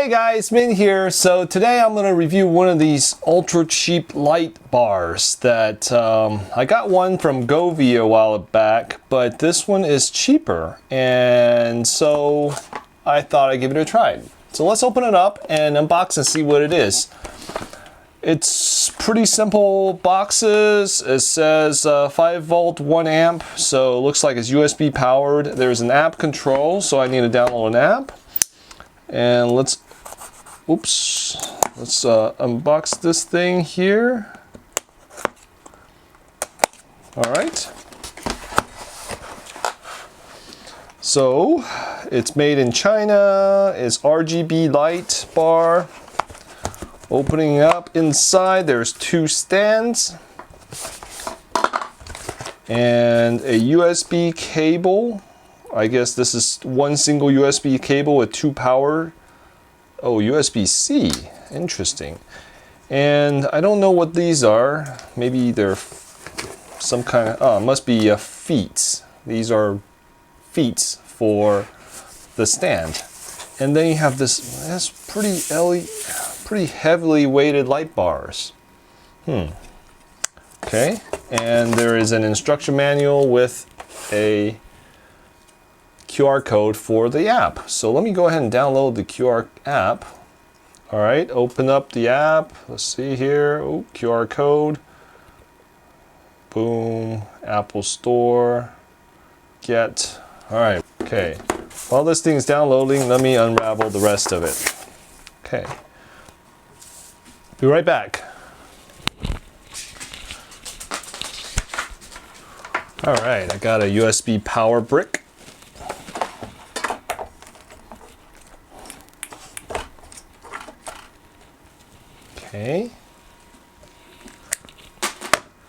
Hey guys, Min here. So today I'm going to review one of these ultra cheap light bars that I got one from Govee a while back, but this one is cheaper, and so I thought I'd give it a try. So let's open it up and unbox and see what it is. It's pretty simple boxes. It says 5 volt, 1 amp, so it looks like it's USB powered. There's an app control, so I need to download an app. And let's unbox this thing here. All right. So it's made in China. It's RGB light bar. Opening up inside, there's 2 stands and a USB cable. I guess this is one single USB cable with 2 power. Oh, USB-C. Interesting. And I don't know what these are. Maybe they're some kind of, oh, it must be feet. These are feet for the stand. And then you have this pretty heavily weighted light bars. Okay. And there is an instruction manual with a QR code for the app. So let me go ahead and download the QR app. All right, open up the app. Let's see here. Oh, QR code. Boom. Apple Store. Get. All right. Okay. While this thing is downloading, let me unravel the rest of it. Okay. Be right back. All right, I got a USB power brick. Okay.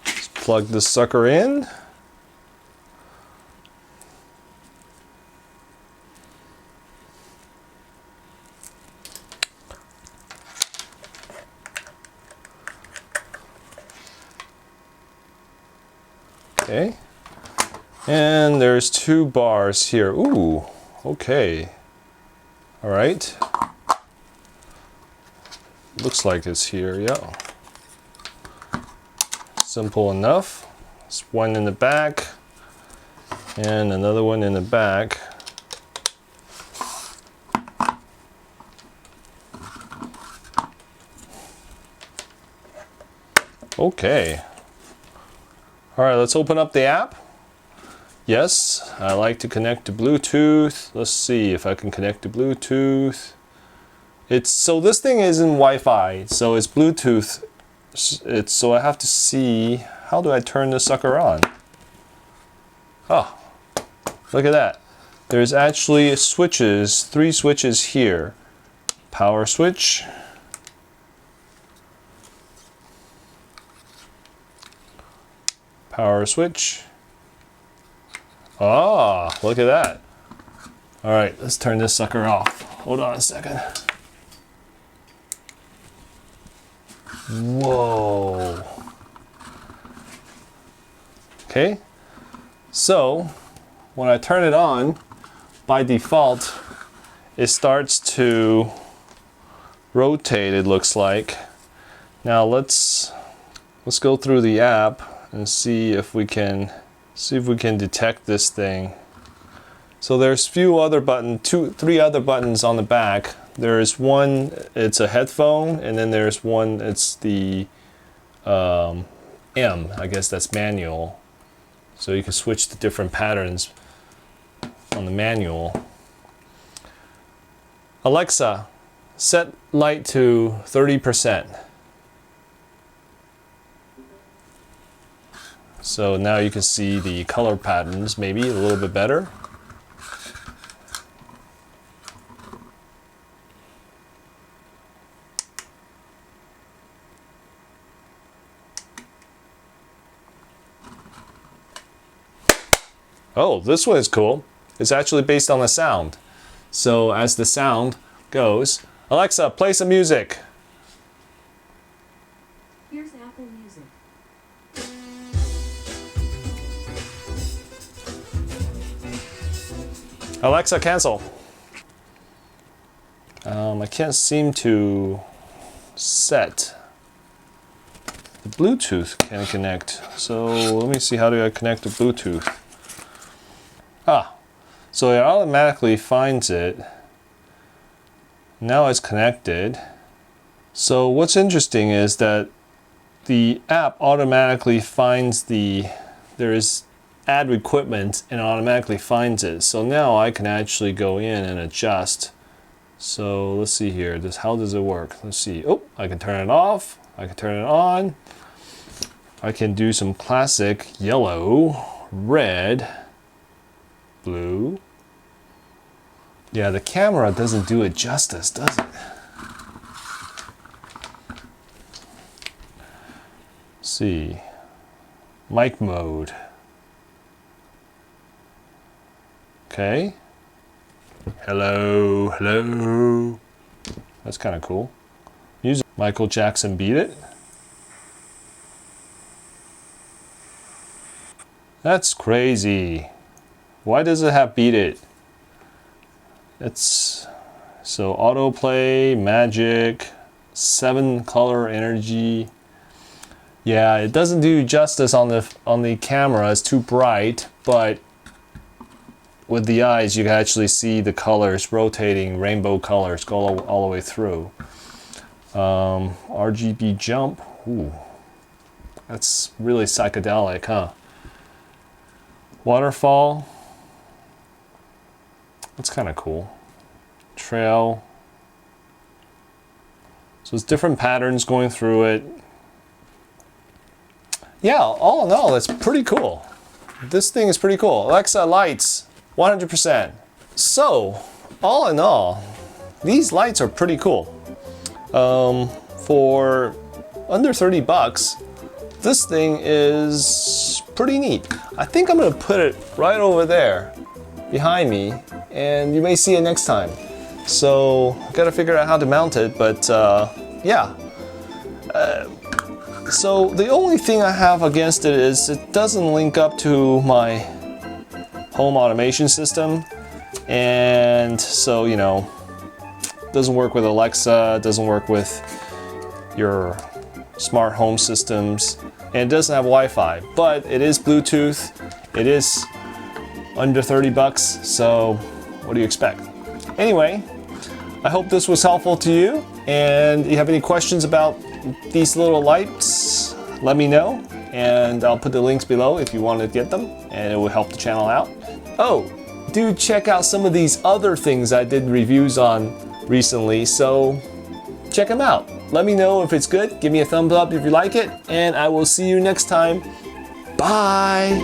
Let's plug this sucker in. Okay. And there's 2 bars here. Ooh, okay. All right. Looks like it's here, yeah. Simple enough. There's one in the back and another one in the back. Okay. All right, let's open up the app. Yes, I like to connect to Bluetooth. Let's see if I can connect to Bluetooth. So this thing isn't Wi-Fi, so it's Bluetooth. So I have to see, how do I turn this sucker on? Oh, look at that. There's actually switches, 3 switches here. Power switch. Power switch. Ah, look at that. All right, let's turn this sucker off. Hold on a second. Whoa. Okay, so when I turn it on, by default, it starts to rotate, it looks like. Now let's go through the app and see if we can detect this thing. So there's 3 other buttons on the back. There's one, it's a headphone, and then there's one, it's the M, I guess that's manual. So you can switch to different patterns on the manual. Alexa, set light to 30%. So now you can see the color patterns maybe a little bit better. Oh, this one is cool. It's actually based on the sound. So as the sound goes, Alexa, play some music. Here's Apple Music. Alexa, cancel. I can't seem to set the Bluetooth can connect. So let me see, how do I connect the Bluetooth? So it automatically finds it. Now it's connected. So what's interesting is that the app automatically finds there is add equipment and it automatically finds it. So now I can actually go in and adjust. So let's see here, how does it work? Let's see. Oh, I can turn it off, I can turn it on. I can do some classic yellow, red, blue. Yeah, the camera doesn't do it justice, does it? Let's see. Mic mode. Okay. Hello, hello. That's kind of cool. Music. Michael Jackson, Beat It. That's crazy. Why does it have Beat It? It's so autoplay, magic, 7 color energy. Yeah, it doesn't do justice on the camera. It's too bright, but with the eyes you can actually see the colors rotating, rainbow colors go all the way through. RGB jump. Ooh, that's really psychedelic, huh? Waterfall. That's kind of cool. Trail. So it's different patterns going through it. Yeah, all in all, it's pretty cool. This thing is pretty cool. Alexa, lights, 100%. So, all in all, these lights are pretty cool. For under 30 bucks, this thing is pretty neat. I think I'm gonna put it right over there behind me, and you may see it next time. So, gotta figure out how to mount it, but yeah. So the only thing I have against it is it doesn't link up to my home automation system, and so, you know, doesn't work with Alexa, doesn't work with your smart home systems, and it doesn't have Wi-Fi, but it is Bluetooth. It is under 30 bucks, so what do you expect? Anyway, I hope this was helpful to you, and if you have any questions about these little lights, let me know, and I'll put the links below if you want to get them, and it will help the channel out. Oh, do check out some of these other things I did reviews on recently, so check them out. Let me know if it's good, give me a thumbs up if you like it, and I will see you next time. Bye!